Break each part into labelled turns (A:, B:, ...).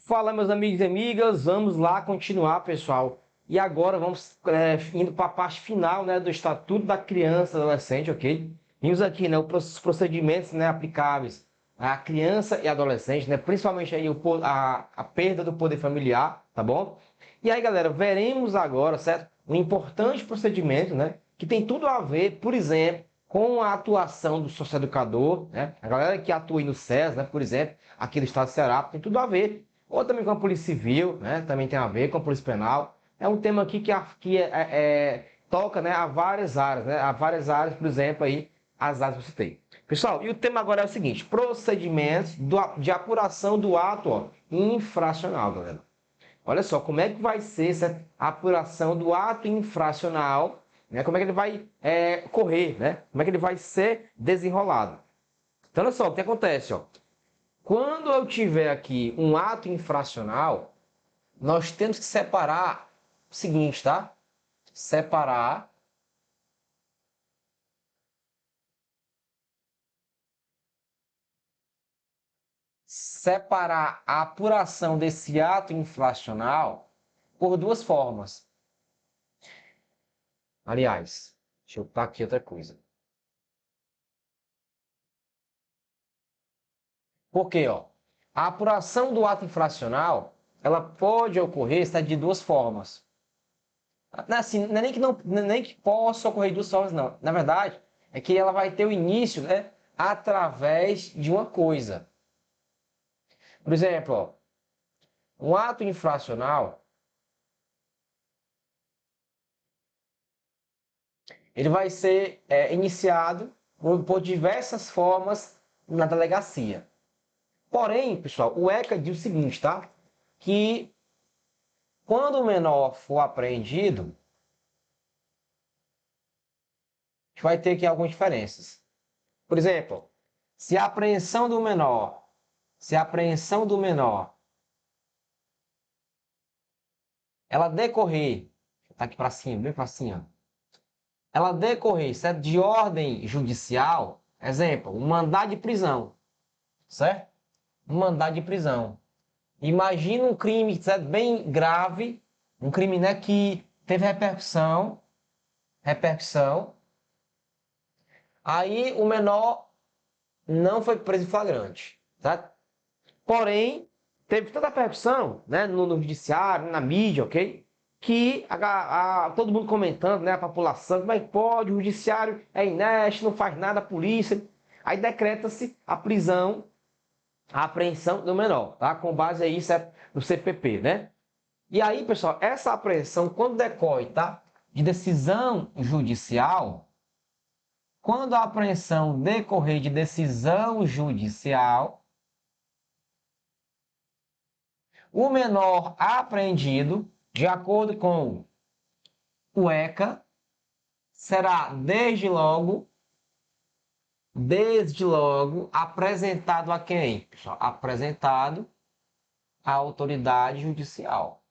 A: Fala, meus amigos e amigas, vamos lá continuar, pessoal. E agora vamos indo para a parte final, né, do Estatuto da Criança e Adolescente, ok? Vimos aqui, né, os procedimentos, né, aplicáveis à criança e adolescente, né, principalmente aí a perda do poder familiar, tá bom? E aí, galera, veremos agora, certo? Um importante procedimento, né, que tem tudo a ver, por exemplo, com a atuação do socioeducador, né? A galera que atua aí no SES, né, por exemplo, aqui do estado do Ceará, tem tudo a ver ou também com a Polícia Civil, né? Também tem a ver com a Polícia Penal. É um tema aqui que toca, né, a várias áreas, né? A várias áreas, por exemplo, aí, as áreas que eu citei. Pessoal, e o tema agora é o seguinte: procedimentos de apuração do ato, ó, infracional, galera. Olha só, como é que vai ser essa apuração do ato infracional, né? Como é que ele vai correr, né? Como é que ele vai ser desenrolado. Então, olha só, o que acontece, ó. Quando eu tiver aqui um ato infracional, nós temos que separar o seguinte, tá? Separar a apuração desse ato infracional por duas formas. Aliás, deixa eu botar aqui outra coisa. Por quê, ó? A apuração do ato infracional, ela pode ocorrer de duas formas. Não é assim, não é nem que, não, não é nem que possa ocorrer de duas formas, não. Na verdade, é que ela vai ter o início, né, através de uma coisa. Por exemplo, ó, um ato infracional, ele vai ser iniciado por diversas formas na delegacia. Porém, pessoal, o ECA diz o seguinte, tá? Que quando o menor for apreendido, a gente vai ter aqui algumas diferenças. Por exemplo, se a apreensão do menor, ela decorrer, tá aqui para cima, bem para cima, ela decorrer, certo, de ordem judicial, exemplo, um mandado de prisão, certo? Um mandado de prisão. Imagina um crime, certo, bem grave, um crime, né, que teve repercussão. Aí o menor não foi preso em flagrante, certo? Porém, teve tanta repercussão, né, no judiciário, na mídia, ok? Que todo mundo comentando, né, a população, como é que pode, o judiciário é inerte, não faz nada, a polícia. Aí decreta-se a prisão, a apreensão do menor, tá? Com base aí no CPP, né? E aí, pessoal, essa apreensão, quando decorre, tá, de decisão judicial, quando a apreensão decorrer de decisão judicial, o menor apreendido, de acordo com o ECA, será desde logo apresentado a quem? Pessoal, apresentado à autoridade judicial.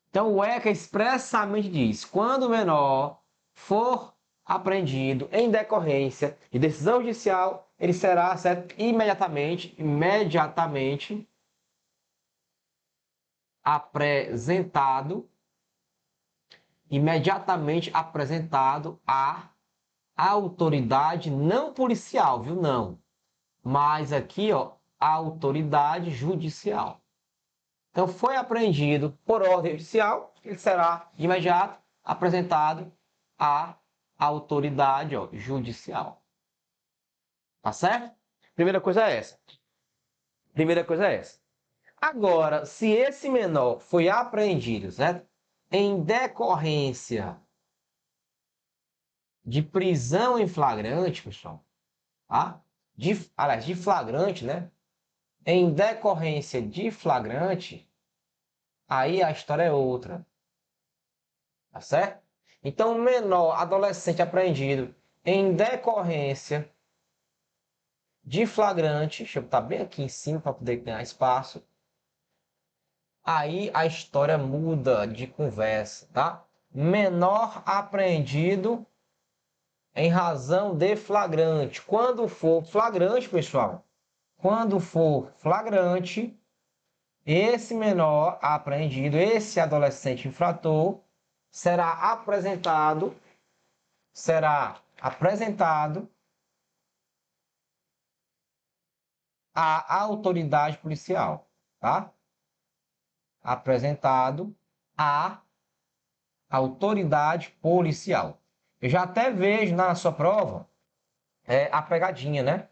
A: Então o ECA expressamente diz: quando o menor for apreendido em decorrência de decisão judicial, ele será, certo, imediatamente apresentado à autoridade não policial, viu? Não. Mas aqui, ó, a autoridade judicial. Então, foi apreendido por ordem judicial, ele será de imediato apresentado à autoridade, ó, judicial. Tá certo? Primeira coisa é essa. Agora, se esse menor foi apreendido, certo? Em decorrência de prisão em flagrante, pessoal, tá? De flagrante, né? Em decorrência de flagrante, aí a história é outra, tá certo? Então, menor, adolescente apreendido em decorrência de flagrante, deixa eu botar bem aqui em cima para poder ganhar espaço, aí a história muda de conversa, tá? Menor apreendido em razão de flagrante. Quando for flagrante, pessoal, quando for flagrante, esse menor apreendido, esse adolescente infrator, será apresentado à autoridade policial, tá? Apresentado à autoridade policial. Eu já até vejo na sua prova a pegadinha, né?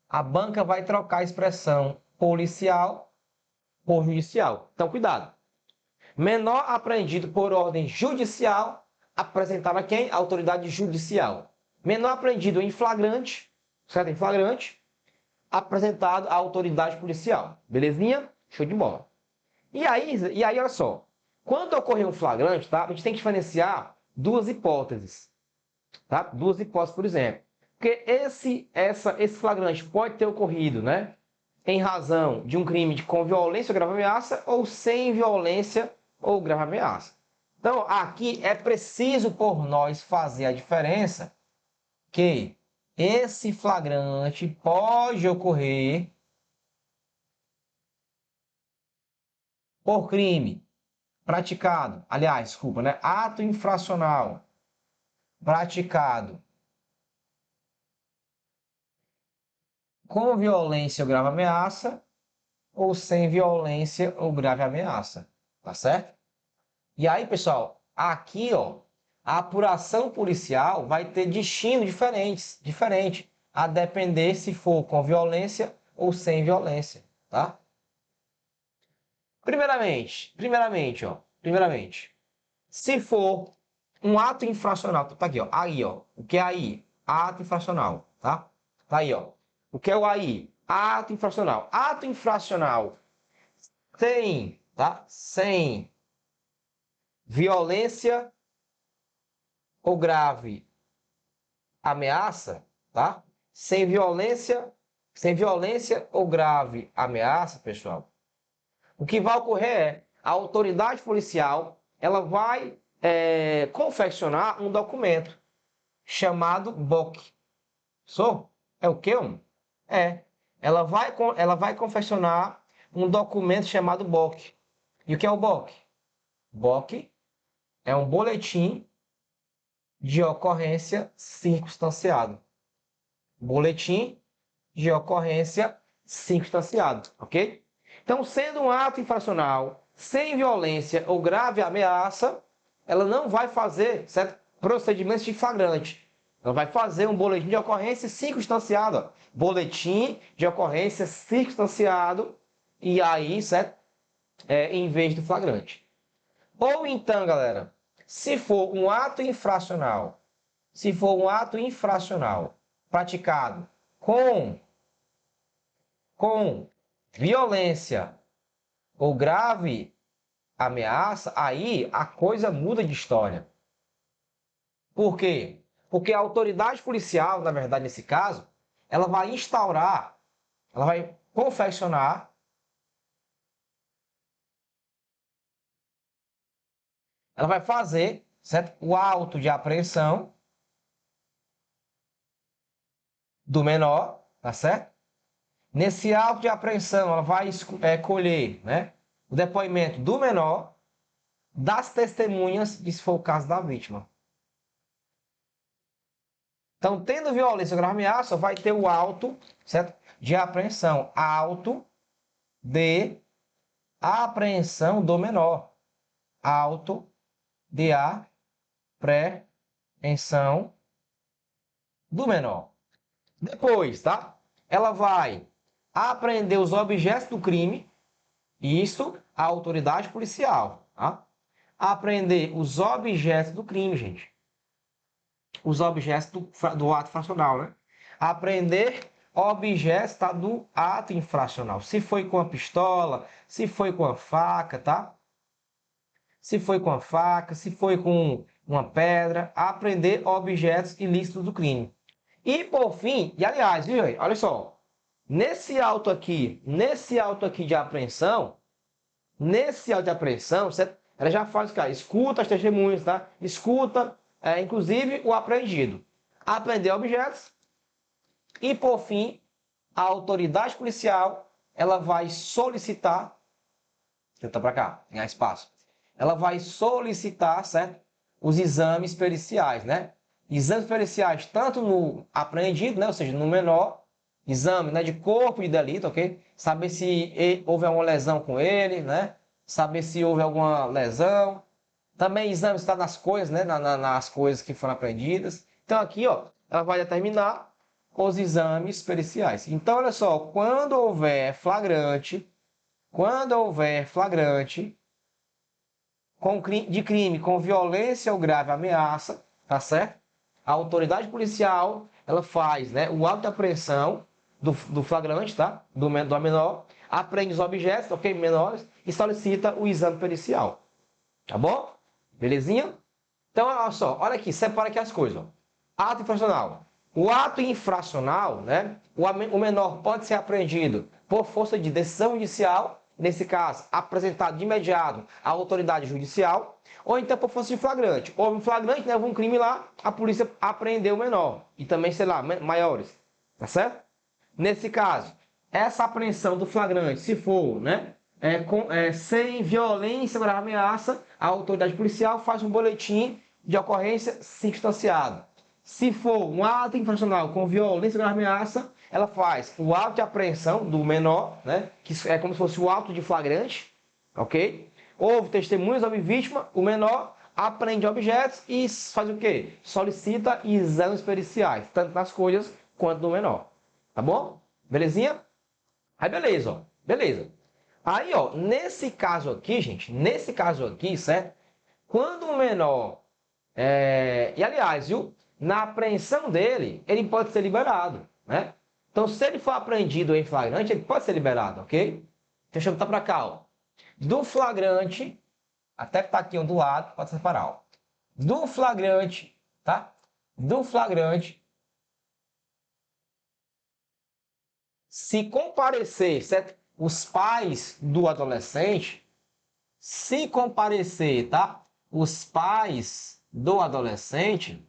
A: A banca vai trocar a expressão policial por judicial. Então, cuidado. Menor apreendido por ordem judicial, apresentado a quem? A autoridade judicial. Menor apreendido em flagrante, certo? Em flagrante, apresentado à autoridade policial. Belezinha? Show de bola. E aí, olha só. Quando ocorrer um flagrante, tá? A gente tem que diferenciar duas hipóteses. Tá? Duas hipóteses, por exemplo. Porque esse flagrante pode ter ocorrido, né? Em razão de um crime com violência ou grave ameaça ou sem violência ou grave ameaça. Então, aqui é preciso por nós fazer a diferença que esse flagrante pode ocorrer por crime praticado, aliás, desculpa, né? Ato infracional praticado com violência ou grave ameaça ou sem violência ou grave ameaça, tá certo? E aí, pessoal, aqui, ó, a apuração policial vai ter destino diferente, a depender se for com violência ou sem violência, tá? Primeiramente, se for um ato infracional, tá aqui, ó, aí, ó, o que é aí? Ato infracional, tá? Tá aí, ó. O que é o aí? Ato infracional. Ato infracional sem, tá? Sem violência ou grave ameaça, tá? Sem violência ou grave ameaça, pessoal. O que vai ocorrer é a autoridade policial, ela vai confeccionar um documento chamado BOC. É o quê? É. Ela vai confeccionar um documento chamado BOC. E o que é o BOC? BOC é um boletim de ocorrência circunstanciado. Boletim de ocorrência circunstanciado, ok? Então, sendo um ato infracional sem violência ou grave ameaça, ela não vai fazer certo? Procedimentos de flagrante. Ela vai fazer um boletim de ocorrência circunstanciado. Ó. Boletim de ocorrência circunstanciado. E aí, certo? Em vez do flagrante. Ou então, galera, se for um ato infracional praticado com violência ou grave ameaça, aí a coisa muda de história. Por quê? Porque a autoridade policial, na verdade, nesse caso, ela vai instaurar, ela vai confeccionar, ela vai fazer, certo? O auto de apreensão do menor, tá certo? Nesse auto de apreensão, ela vai colher, né, o depoimento do menor, das testemunhas, se for o caso da vítima. Então, tendo violência ou grave ameaça, vai ter o auto, certo? De apreensão. Auto de apreensão do menor. Auto de apreensão do menor. Depois, tá? Ela vai apreender os objetos do crime. Isso, a autoridade policial, tá? Apreender os objetos do crime, gente. Os objetos do ato infracional, né? Apreender objetos, tá, do ato infracional. Se foi com a pistola, se foi com a faca, tá? Se foi com a faca, se foi com uma pedra, apreender objetos ilícitos do crime. E por fim, e aliás, viu, olha só, nesse auto aqui de apreensão, certo? Ela já faz, cara, escuta as testemunhas, tá? Escuta, inclusive, o apreendido. Apreender objetos. E, por fim, a autoridade policial, ela vai solicitar Tenta para cá, ganhar espaço. Ela vai solicitar, certo? Os exames periciais, né? Exames periciais tanto no apreendido, né? Ou seja, no menor, exame, né, de corpo e de delito, ok? Saber se houve alguma lesão com ele, né? Saber se houve alguma lesão. Também exame está nas coisas, né? Nas coisas que foram apreendidas. Então aqui, ó, ela vai determinar os exames periciais. Então, olha só, quando houver flagrante de crime com violência ou grave ameaça, tá certo? A autoridade policial, ela faz, né, o auto de apreensão do flagrante, tá? Do menor, apreende os objetos, ok, menores, e solicita o exame pericial. Tá bom? Belezinha? Então, olha só, olha aqui, separa aqui as coisas. Ó. Ato infracional. O ato infracional, né? O menor pode ser apreendido por força de decisão judicial, nesse caso, apresentado de imediato à autoridade judicial, ou então por força de flagrante. Houve um flagrante, né? Houve um crime lá, a polícia apreendeu o menor. E também, sei lá, maiores. Tá certo? Nesse caso, essa apreensão do flagrante, se for, né? Sem violência ou ameaça, a autoridade policial faz um boletim de ocorrência circunstanciado. Se for um ato infracional com violência ou ameaça, ela faz o auto de apreensão do menor, né, que é como se fosse o auto de flagrante, ok? Houve testemunhas, houve vítima, o menor apreende objetos e faz o quê? Solicita exames periciais, tanto nas coisas quanto no menor. Tá bom? Belezinha? Aí beleza, ó. Beleza. Aí, ó, nesse caso aqui, gente, certo? Quando o menor... E, aliás, viu? Na apreensão dele, ele pode ser liberado, né? Então, se ele for apreendido em flagrante, ele pode ser liberado, ok? Deixa eu botar para cá, ó. Do flagrante, até que tá aqui um do lado, pode separar, ó. Do flagrante, tá? Do flagrante, se comparecer, certo? Os pais do adolescente, se comparecer, tá? Os pais do adolescente,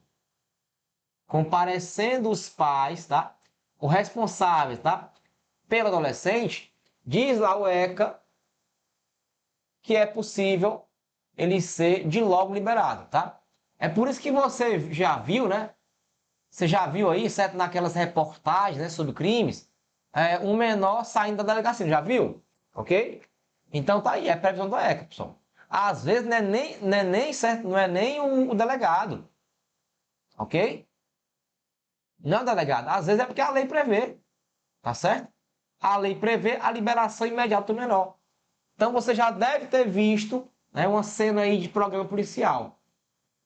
A: comparecendo os pais, tá? O responsável, tá? Pelo adolescente, diz lá o ECA que é possível ele ser de logo liberado, tá? É por isso que você já viu, né? Você já viu aí, certo? Naquelas reportagens, né, sobre crimes, um menor saindo da delegacia, já viu? Ok? Então tá aí, é previsão do ECA, pessoal. Às vezes não é nem o delegado, ok? Não é o delegado, às vezes é porque a lei prevê, tá certo? A lei prevê a liberação imediata do menor. Então você já deve ter visto, né, uma cena aí de programa policial.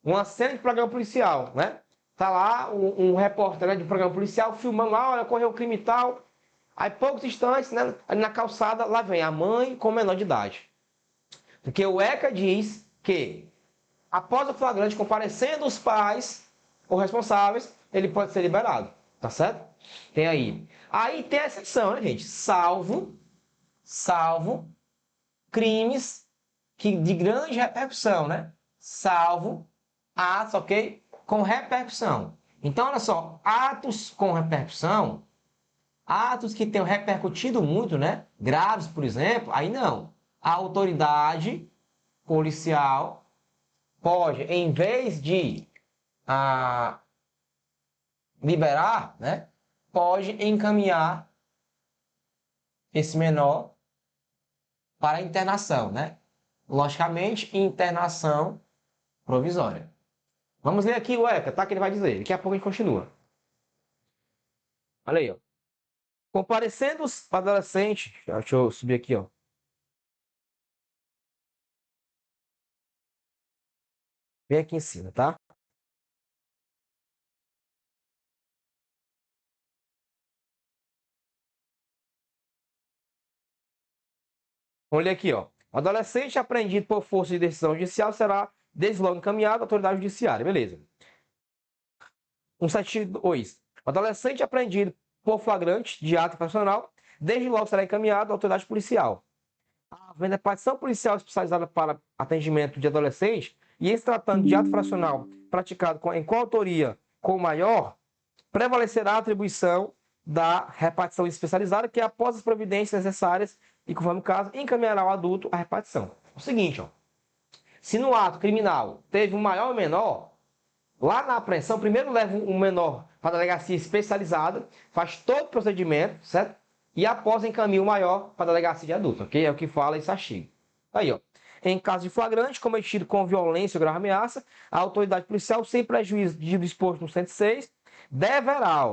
A: Uma cena de programa policial, né? Tá lá um repórter, né, de programa policial filmando lá, olha, ocorreu um crime e tal. Aí poucos instantes, né, ali na calçada, lá vem a mãe com o menor de idade. Porque o ECA diz que, após o flagrante comparecendo os pais ou responsáveis, ele pode ser liberado. Tá certo? Tem aí. Aí tem a exceção, né, gente? Salvo crimes de grande repercussão, né? Salvo atos, ok? Com repercussão. Então, olha só, atos com repercussão, atos que tenham repercutido muito, né? Graves, por exemplo, aí não. A autoridade policial pode, em vez de liberar, né? Pode encaminhar esse menor para internação, né? Logicamente, internação provisória. Vamos ler aqui o ECA, tá? Que ele vai dizer. Daqui a pouco a gente continua. Olha aí, ó. Comparecendo os adolescentes. Deixa eu subir aqui, ó. Vem aqui em cima, tá? Olha aqui, ó. O adolescente apreendido por força de decisão judicial será desde logo encaminhado à autoridade judiciária. Beleza. 172. O adolescente apreendido por flagrante de ato infracional, desde logo será encaminhado à autoridade policial. Havendo repartição policial especializada para atendimento de adolescente, e em se tratando de ato infracional praticado em coautoria com o maior, prevalecerá a atribuição da repartição especializada, que após as providências necessárias e, conforme o caso, encaminhará o adulto à repartição. O seguinte, ó, se no ato criminal teve um maior ou menor, lá na apreensão, primeiro leva um menor para a delegacia especializada, faz todo o procedimento, certo? E após encaminha o maior para a delegacia de adulto, ok? É o que fala esse artigo. Aí, ó. Em caso de flagrante cometido com violência ou grave ameaça, a autoridade policial, sem prejuízo de disposto no 106, deverá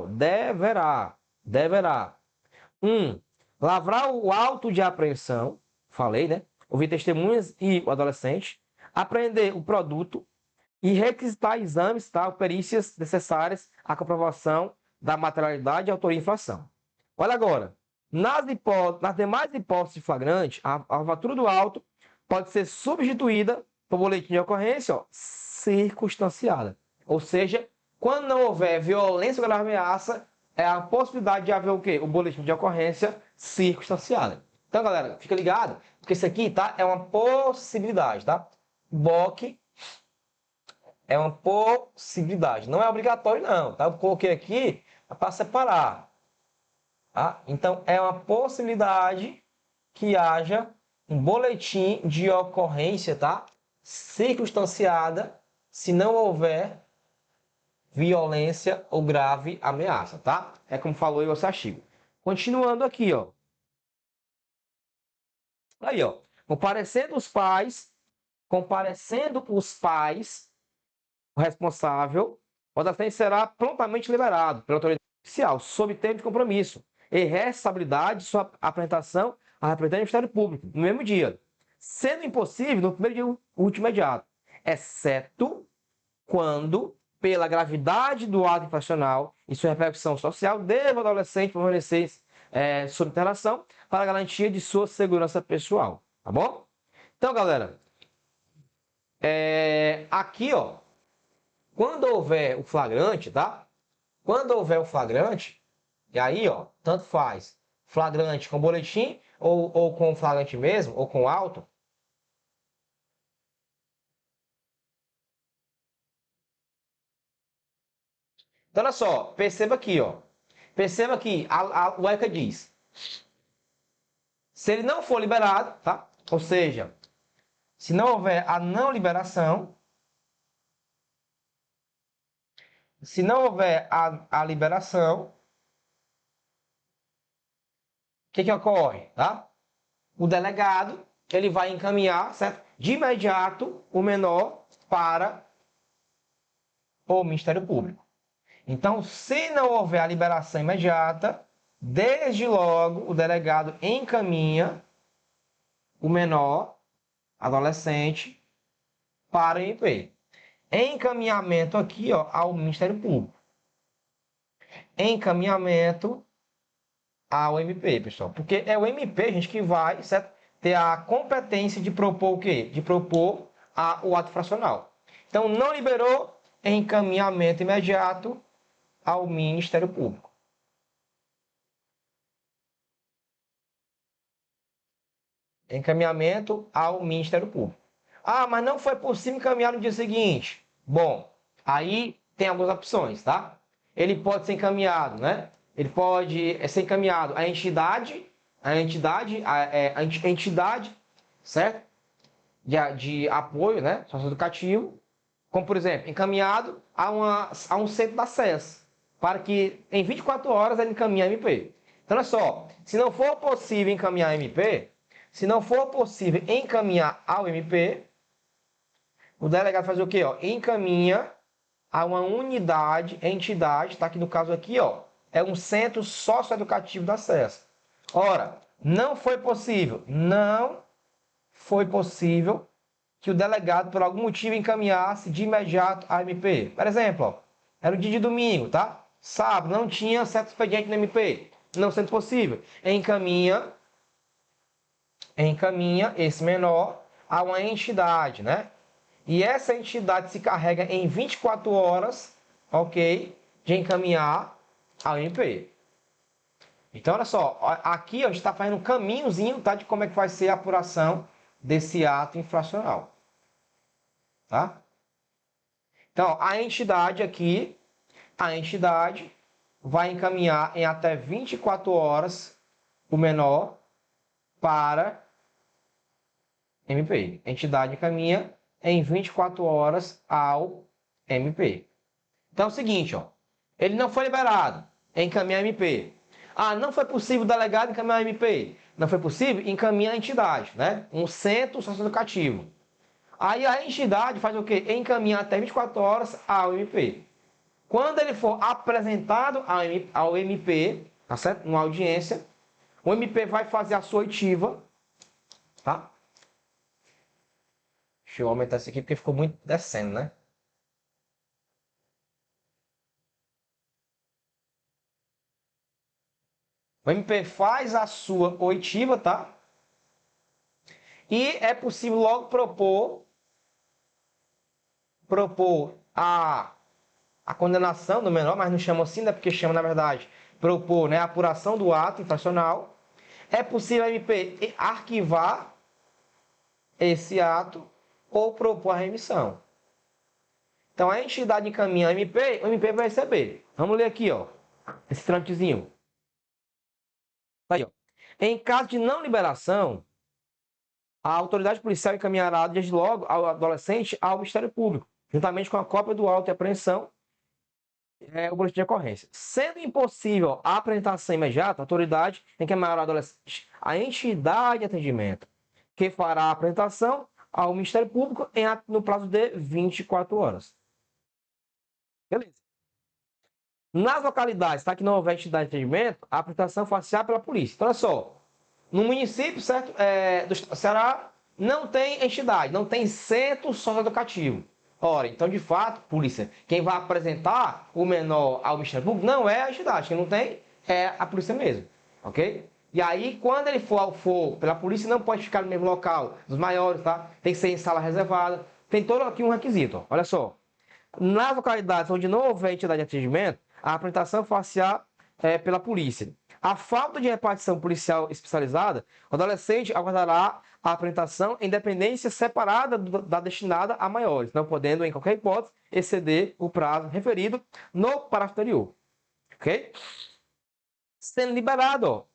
A: 1. Lavrar o auto de apreensão, falei, né? Ouvir testemunhas e o adolescente, apreender o produto e requisitar exames, tá? Perícias necessárias à comprovação da materialidade, autoria e infração. Olha agora, nas demais hipóteses de flagrante, a fatura do auto pode ser substituída por boletim de ocorrência, ó, circunstanciada. Ou seja, quando não houver violência ou grave ameaça, é a possibilidade de haver o quê? O boletim de ocorrência circunstanciada. Então, galera, fica ligado, porque isso aqui, tá? É uma possibilidade, tá? BOC é uma possibilidade, não é obrigatório não, tá? Eu coloquei aqui para separar, tá? Então, é uma possibilidade que haja um boletim de ocorrência, tá? Circunstanciada, se não houver violência ou grave ameaça, tá? É como falou aí o artigo. Continuando aqui, ó. Aí, ó. Comparecendo os pais, o responsável, o adolescente será prontamente liberado pela autoridade policial, sob termo de compromisso e responsabilidade de sua apresentação à representante do Ministério Público, no mesmo dia, sendo impossível no primeiro dia último imediato, exceto quando, pela gravidade do ato infracional e sua repercussão social, deva o adolescente permanecer sob internação para garantia de sua segurança pessoal, tá bom? Então, galera, aqui, ó, quando houver o flagrante, tá? Quando houver o flagrante, e aí, ó, tanto faz flagrante com boletim ou com flagrante mesmo, ou com auto. Então, olha só, perceba aqui, ó. Perceba que o ECA diz, se ele não for liberado, tá? Ou seja, se não houver a não liberação, se não houver a liberação, o que ocorre, tá? O delegado, ele vai encaminhar, certo? De imediato, o menor para o Ministério Público. Então, se não houver a liberação imediata, desde logo o delegado encaminha o menor, adolescente, para o MP. Encaminhamento aqui, ó, ao Ministério Público. Encaminhamento ao MP, pessoal. Porque é o MP, gente, que vai, certo, ter a competência de propor o quê? De propor o ato fracional. Então, não liberou, encaminhamento imediato ao Ministério Público. Encaminhamento ao Ministério Público. Ah, mas não foi possível encaminhar no dia seguinte. Bom, aí tem algumas opções, tá? Ele pode ser encaminhado, né? Ele pode ser encaminhado à entidade, certo? De apoio, né? Socioeducativo, como por exemplo, encaminhado a um centro de acesso, para que em 24 horas ele encaminhe a MP. Então, olha só, se não for possível encaminhar a MP, se não for possível encaminhar ao MP, o delegado faz o quê? Ó? Encaminha a uma entidade, tá aqui no caso aqui, ó, é um centro socioeducativo de acesso. Ora, não foi possível que o delegado, por algum motivo, encaminhasse de imediato a MP. Por exemplo, ó, era o dia de domingo, tá? Sábado, não tinha certo expediente no MP. Não sendo possível, encaminha esse menor a uma entidade, né? E essa entidade se carrega em 24 horas, ok? De encaminhar ao MP. Então, olha só, aqui a gente está fazendo um caminhozinho, tá? De como é que vai ser a apuração desse ato infracional. Tá? Então, a entidade vai encaminhar em até 24 horas o menor para MP. A entidade encaminha em 24 horas ao MP. Então é o seguinte, ó, ele não foi liberado, encaminha a MP. Ah, não foi possível o delegado encaminhar a MP. Não foi possível, encaminha a entidade, né? Um centro socioeducativo. Aí a entidade faz o quê? Encaminha até 24 horas ao MP. Quando ele for apresentado ao MP, tá certo? Numa audiência, o MP vai fazer a sua oitiva, tá? Deixa eu aumentar isso aqui porque ficou muito descendo, né? O MP faz a sua oitiva, tá? E é possível logo propor a condenação do menor, mas não chama assim, né? Porque chama, na verdade, propor, né, a apuração do ato infracional. É possível a MP arquivar esse ato ou propor a remissão. Então, a entidade encaminha a MP, o MP vai receber. Vamos ler aqui, ó, esse trâmitezinho. Aí, ó. Em caso de não liberação, a autoridade policial encaminhará desde logo ao adolescente ao Ministério Público, juntamente com a cópia do auto de apreensão, o boletim de ocorrência. Sendo impossível a apresentação imediata, a autoridade encaminhará ao adolescente a entidade de atendimento, que fará a apresentação ao Ministério Público no prazo de 24 horas. Beleza. Nas localidades, tá, que não houver entidade de atendimento, a apresentação facial pela polícia. Então, olha só, no município, certo, do Ceará, não tem entidade, não tem centro socioeducativo. Ora, então, de fato, polícia, quem vai apresentar o menor ao Ministério Público não é a entidade, quem não tem é a polícia mesmo, ok? E aí, quando ele for pela polícia, não pode ficar no mesmo local dos maiores, tá? Tem que ser em sala reservada, tem todo aqui um requisito, ó. Olha só. Nas localidades onde não houver entidade de atendimento, a apresentação facial pela polícia. A falta de repartição policial especializada, o adolescente aguardará a apresentação em dependência separada da destinada a maiores, não podendo, em qualquer hipótese, exceder o prazo referido no parágrafo anterior. Ok? Sendo liberado,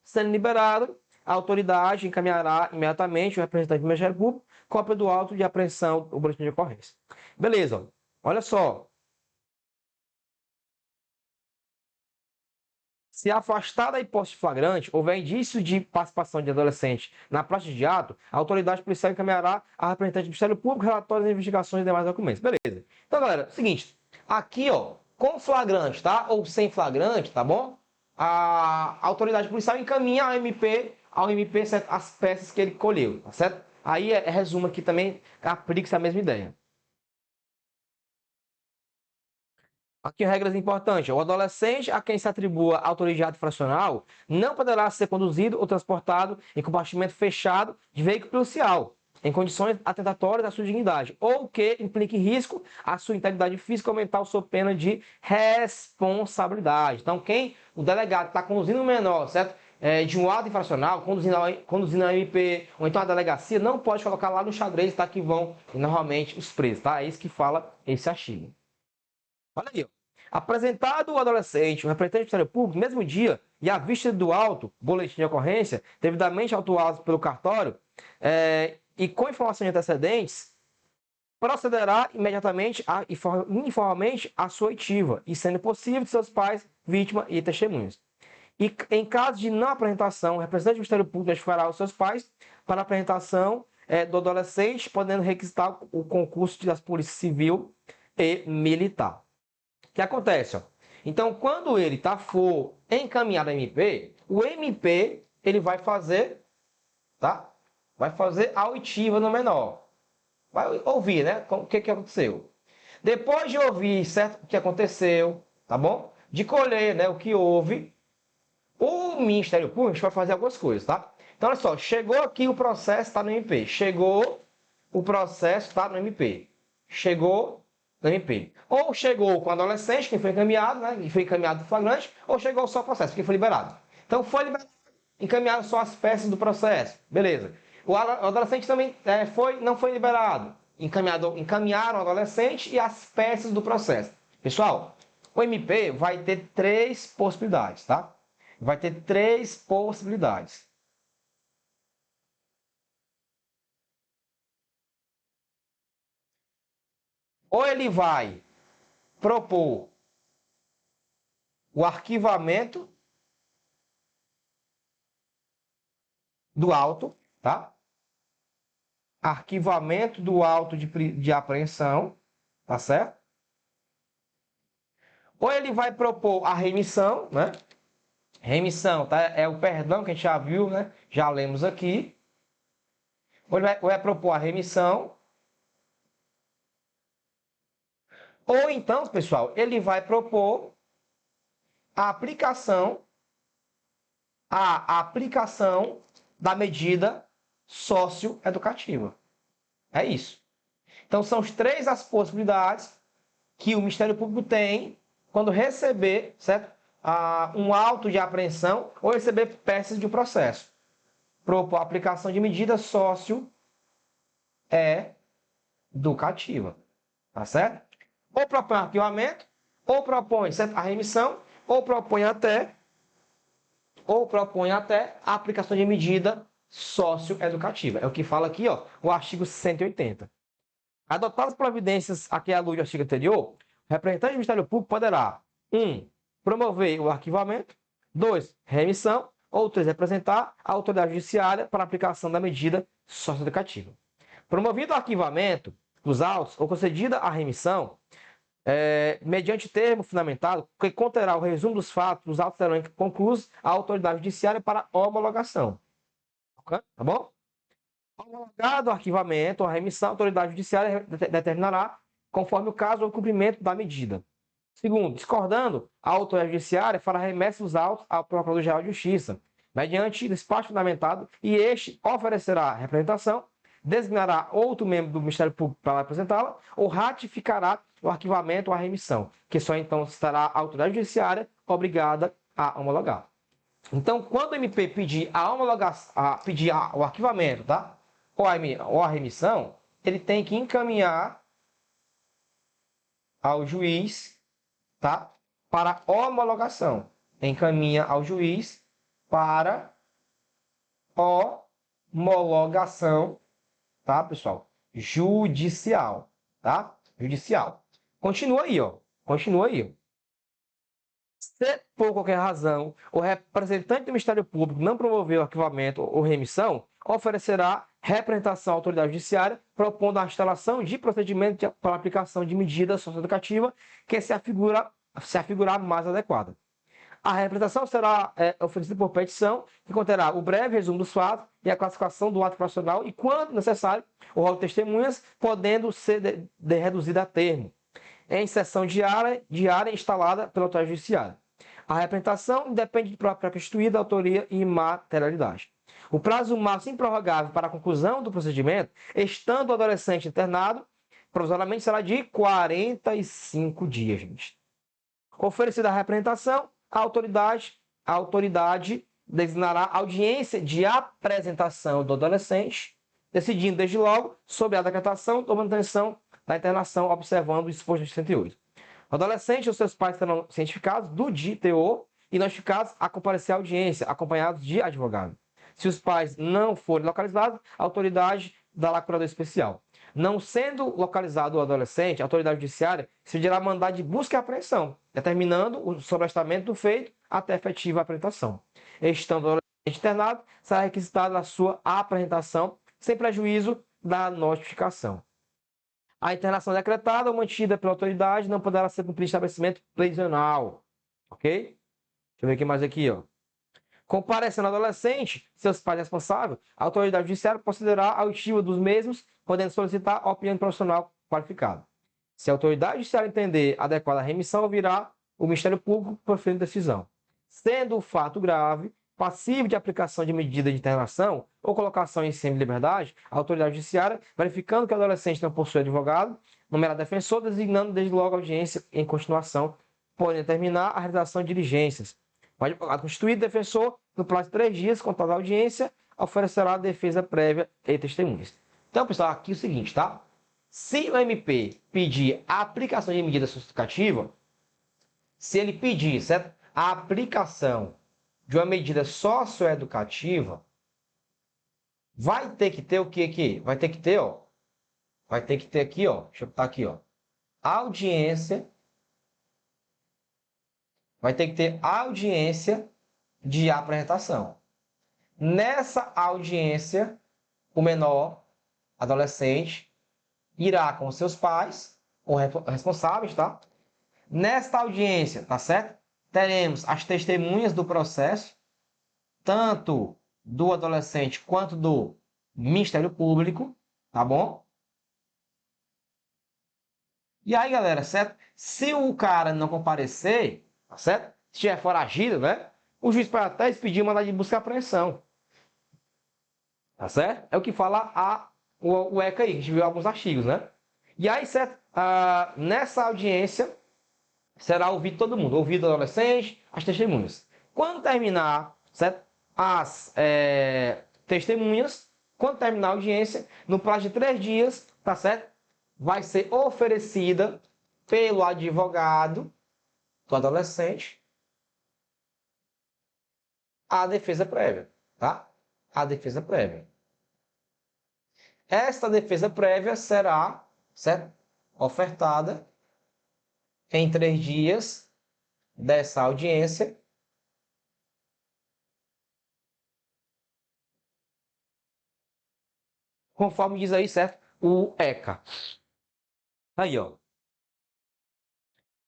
A: a autoridade encaminhará imediatamente o representante do Ministério Público cópia do auto de apreensão, o boletim de ocorrência. Beleza, olha só. Se afastar da hipótese flagrante, houver indício de participação de adolescente na prática de ato, a autoridade policial encaminhará a representante do Ministério Público relatórios das investigações e demais documentos. Beleza. Então, galera, seguinte. Aqui, ó, com flagrante, tá? Ou sem flagrante, tá bom? A autoridade policial encaminha ao MP as peças que ele colheu, tá certo? Aí resumo aqui também, aplica-se a mesma ideia. Aqui regras importantes. O adolescente a quem se atribua autoridade fracional não poderá ser conduzido ou transportado em compartimento fechado de veículo policial, em condições atentatórias à sua dignidade, ou que implique risco à sua integridade física ou mental sob pena de responsabilidade. Então, o delegado está conduzindo um menor, certo? De um ato infracional, conduzindo a MP, ou então a delegacia, não pode colocar lá no xadrez, tá? Que vão normalmente os presos, tá? É isso que fala esse artigo. Olha aí, ó. Apresentado o adolescente, o representante do Ministério Público, no mesmo dia, e à vista do auto, boletim de ocorrência, devidamente autuado pelo cartório, e com informações antecedentes, procederá imediatamente, informalmente, à sua oitiva, e sendo possível de seus pais, vítima e testemunhas. E em caso de não apresentação, o representante do Ministério Público notificará os seus pais para a apresentação do adolescente, podendo requisitar o concurso das polícias civil e militar. O que acontece? Ó? Então, quando ele for encaminhado ao MP, o MP ele vai fazer, tá? Vai fazer a oitiva no menor. Vai ouvir, né? O que aconteceu. Depois de ouvir, certo? O que aconteceu, tá bom? De colher, né? O que houve, o Ministério Público vai fazer algumas coisas, tá? Então, olha só, chegou aqui o processo, está no MP. Chegou, o processo está no MP. Chegou no MP. Ou chegou com o adolescente, quem foi encaminhado, né? Que foi encaminhado do flagrante, ou chegou só o processo, quem foi liberado. Então, foi liberado, encaminhado só as peças do processo. Beleza. O adolescente também não foi liberado. Encaminharam o adolescente e as peças do processo. Pessoal, o MP vai ter 3 possibilidades, tá? Vai ter 3 possibilidades. Ou ele vai propor o arquivamento do auto, tá? Arquivamento do auto de apreensão, tá certo? Ou ele vai propor a remissão, né? Remissão, tá? É o perdão que a gente já viu, né? Já lemos aqui. Ou ele vai propor a remissão. Ou então, pessoal, ele vai propor a aplicação da medida socioeducativa. É isso. Então, são as possibilidades que o Ministério Público tem quando receber, certo? Um auto de apreensão ou receber peças de um processo. Propor a aplicação de medida socioeducativa. Tá certo? Ou propõe arquivamento, ou propõe, certo, a remissão, ou propõe até a aplicação de medida socioeducativa. É o que fala aqui, ó, o artigo 180. Adotadas providências aqui à luz do artigo anterior, o representante do Ministério Público poderá 1. Promover o arquivamento. 2. Remissão. Ou 3. Representar a autoridade judiciária para a aplicação da medida socioeducativa. Promovido o arquivamento dos autos ou concedida a remissão, mediante termo fundamentado, que conterá o resumo dos fatos, os autos serão concluídos à autoridade judiciária para homologação. Tá bom? Homologado o arquivamento ou a remissão, a autoridade judiciária determinará, conforme o caso, o cumprimento da medida. Segundo, discordando, a autoridade judiciária fará remessa dos autos ao Procurador-Geral de Justiça, mediante despacho fundamentado, e este oferecerá representação, designará outro membro do Ministério Público para apresentá-la, ou ratificará o arquivamento ou a remissão, que só então estará a autoridade judiciária obrigada a homologar. Então, quando o MP pedir o arquivamento, tá? Ou a remissão, ele tem que encaminhar ao juiz, tá? Para homologação. Encaminha ao juiz para homologação, tá, pessoal? Judicial, tá? Judicial. Continua aí, ó. Continua aí. Se por qualquer razão o representante do Ministério Público não promover o arquivamento ou remissão, oferecerá representação à autoridade judiciária, propondo a instalação de procedimento para aplicação de medida socioeducativa que se afigurar mais adequada. A representação será oferecida por petição, que conterá o breve resumo dos fatos e a classificação do ato profissional e, quando necessário, o rol de testemunhas, podendo ser reduzida a termo, em sessão diária instalada pela autoridade judiciária. A representação depende de prova constituída, autoria e materialidade. O prazo máximo improrrogável para a conclusão do procedimento, estando o adolescente internado, provisoriamente será de 45 dias, gente. Oferecida a representação, a autoridade designará audiência de apresentação do adolescente, decidindo desde logo sobre a decretação ou manutenção da internação, observando o exposto de 68. O adolescente e os seus pais serão cientificados do teor e notificados a comparecer à audiência, acompanhados de advogado. Se os pais não forem localizados, a autoridade dará curador especial. Não sendo localizado o adolescente, a autoridade judiciária expedirá mandado de busca e apreensão, determinando o sobrestamento do feito até a efetiva apresentação. Estando o adolescente internado, será requisitada a sua apresentação, sem prejuízo da notificação. A internação decretada ou mantida pela autoridade não poderá ser cumprida em estabelecimento prisional. Ok? Deixa eu ver o que mais aqui, ó. Comparecendo adolescente, seus pais responsáveis, a autoridade judiciária considerará a auditiva dos mesmos, podendo solicitar a opinião profissional qualificada. Se a autoridade judiciária entender adequada a remissão, ouvirá o Ministério Público proferindo decisão. Sendo o fato grave, passivo de aplicação de medida de internação ou colocação em semi-liberdade, a autoridade judiciária, verificando que o adolescente não possui advogado, nomeará defensor, designando desde logo a audiência em continuação, podendo determinar a realização de diligências. O advogado constituído defensor, no prazo de 3 dias, contada a audiência, oferecerá a defesa prévia e testemunhas. Então, pessoal, aqui é o seguinte, tá? Se o MP pedir a aplicação de medida justificativa, se ele pedir, certo? A aplicação de uma medida socioeducativa, vai ter que ter o que aqui? Vai ter que ter, ó. Vai ter que ter aqui, ó. Deixa eu botar aqui, ó. audiência, vai ter que ter audiência de apresentação. Nessa audiência, o menor, adolescente, irá com seus pais, ou responsáveis, tá? Nesta audiência, tá certo? Teremos as testemunhas do processo, tanto do adolescente quanto do Ministério Público, tá bom? E aí, galera, certo? Se o cara não comparecer, tá certo? Se estiver foragido, né? O juiz pode até expedir mandado de busca e apreensão. Tá certo? É o que fala o ECA aí, que a gente viu alguns artigos, né? E aí, certo? Nessa audiência, será ouvido todo mundo. Ouvido o adolescente, as testemunhas. Quando terminar, certo? As testemunhas, quando terminar a audiência, no prazo de 3 dias, tá certo? Vai ser oferecida pelo advogado do adolescente a defesa prévia, tá? A defesa prévia. Esta defesa prévia será, certo? Ofertada em 3 dias dessa audiência, conforme diz aí, certo? O ECA. Aí, ó.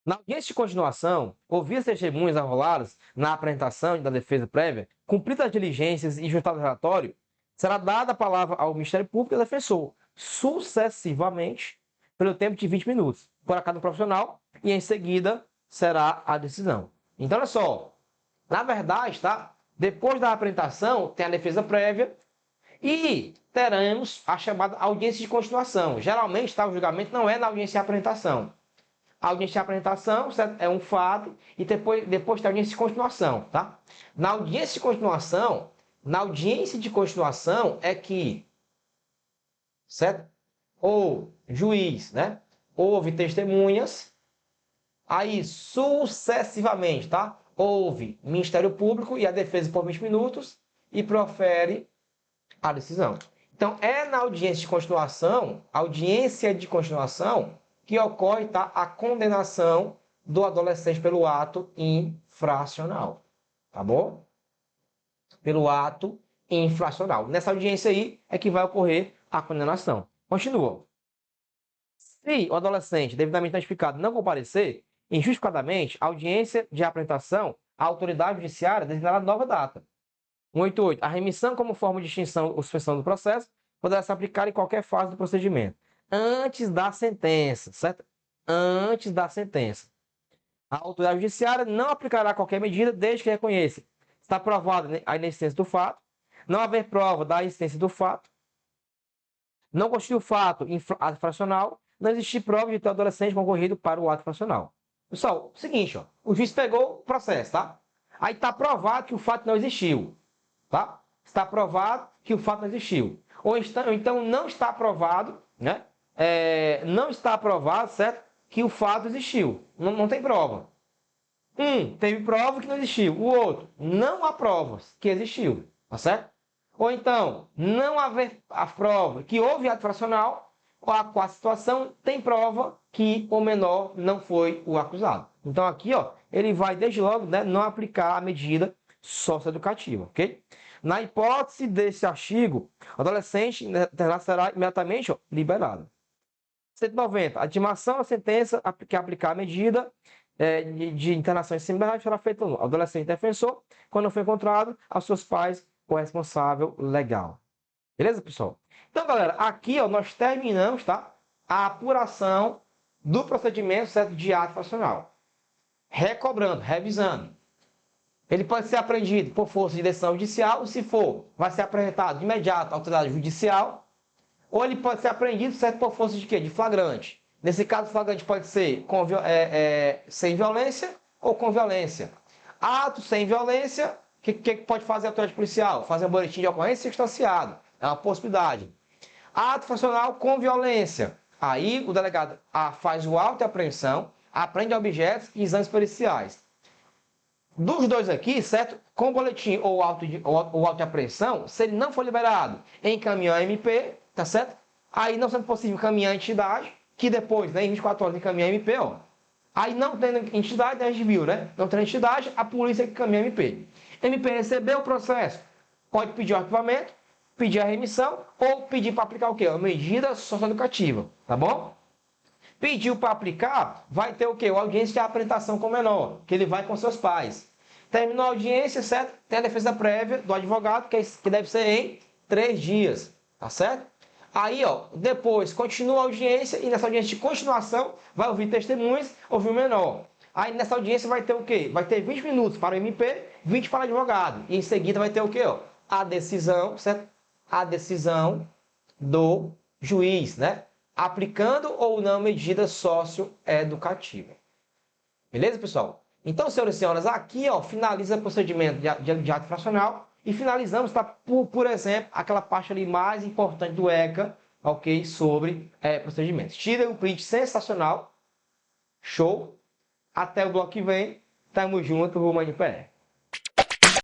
A: Na audiência de continuação, ouvir as testemunhas arroladas na apresentação da defesa prévia, cumpridas as diligências e juntado o relatório, será dada a palavra ao Ministério Público e ao defensor, sucessivamente, pelo tempo de 20 minutos, por cada profissional, e em seguida será a decisão. Então, olha só, na verdade, tá? Depois da apresentação, tem a defesa prévia e teremos a chamada audiência de continuação. Geralmente, tá? O julgamento não é na audiência de apresentação. A audiência de apresentação, certo? É um fato, e depois tem a audiência de continuação, tá? Na audiência de continuação é que, certo? O juiz, né? Ouve testemunhas, aí sucessivamente, tá? Ouve Ministério Público e a defesa por 20 minutos e profere a decisão. Então, é na audiência de continuação, que ocorre, tá, a condenação do adolescente pelo ato infracional, tá bom? Pelo ato infracional. Nessa audiência aí é que vai ocorrer a condenação. Continua. Se o adolescente devidamente notificado não comparecer, injustificadamente, a audiência de apresentação, a autoridade judiciária designará nova data. 188. A remissão como forma de extinção ou suspensão do processo poderá se aplicar em qualquer fase do procedimento. Antes da sentença, certo? Antes da sentença. A autoridade judiciária não aplicará qualquer medida desde que reconheça. Está provada a inexistência do fato, não haver prova da existência do fato, não constitui o fato infracional, não existir prova de ter adolescente concorrido para o ato infracional. Pessoal, seguinte, ó, o juiz pegou o processo, tá? Aí está provado que o fato não existiu, tá? Está provado que o fato não existiu. Ou então não está provado, né? Não está provado, certo? Que o fato existiu. Não tem prova. Teve prova que não existiu. O outro, não há provas que existiu. Tá certo? Ou então, não haver a prova que houve ato infracional, ou a quarta situação tem prova que o menor não foi o acusado. Então aqui, ó, ele vai desde logo, né, não aplicar a medida socioeducativa, ok? Na hipótese desse artigo, o adolescente será imediatamente, ó, liberado. 190. A intimação da sentença que aplicar a medida de internação em semilegal será feita ao adolescente defensor, quando for encontrado, aos seus pais ou responsável legal. Beleza, pessoal? Então, galera, aqui ó, nós terminamos, tá, a apuração do procedimento, certo, de ato infracional. Recobrando, revisando. Ele pode ser apreendido por força de decisão judicial, se for, vai ser apresentado de imediato à autoridade judicial, ou ele pode ser apreendido, certo, por força de quê? De flagrante. Nesse caso, o flagrante pode ser sem violência ou com violência. Ato sem violência, o que pode fazer a autoridade policial? Fazer um boletim de ocorrência circunstanciado. É uma possibilidade. Ato infracional com violência. Aí o delegado faz o auto de apreensão, apreende objetos e exames periciais. Dos dois aqui, certo? Com boletim ou auto de apreensão, se ele não for liberado, encaminha a MP, tá certo? Aí, não sendo possível encaminhar a entidade, que depois, né, em 24 horas, encaminha a MP, ó. Aí não tendo entidade, a gente viu, né? Não tendo entidade, a polícia que encaminha a MP. MP recebeu o processo, pode pedir o arquivamento, pedir a remissão ou pedir para aplicar o quê? A medida socioeducativa, tá bom? Pediu para aplicar, vai ter o quê? A audiência de apresentação com o menor, que ele vai com seus pais. Terminou a audiência, certo? Tem a defesa prévia do advogado, que deve ser em 3 dias, tá certo? Aí, ó, depois continua a audiência e nessa audiência de continuação vai ouvir testemunhas, ouvir o menor. Aí nessa audiência vai ter o quê? Vai ter 20 minutos para o MP, 20 para o advogado. E em seguida vai ter o quê? Ó? A decisão, certo? A decisão do juiz, né? Aplicando ou não medida socioeducativa. Beleza, pessoal? Então, senhoras e senhores, aqui ó, finaliza o procedimento de ato infracional e finalizamos, tá, por exemplo, aquela parte ali mais importante do ECA, ok? Sobre procedimentos. Tira um print sensacional. Show. Até o bloco que vem. Tamo junto, rumo à NPR.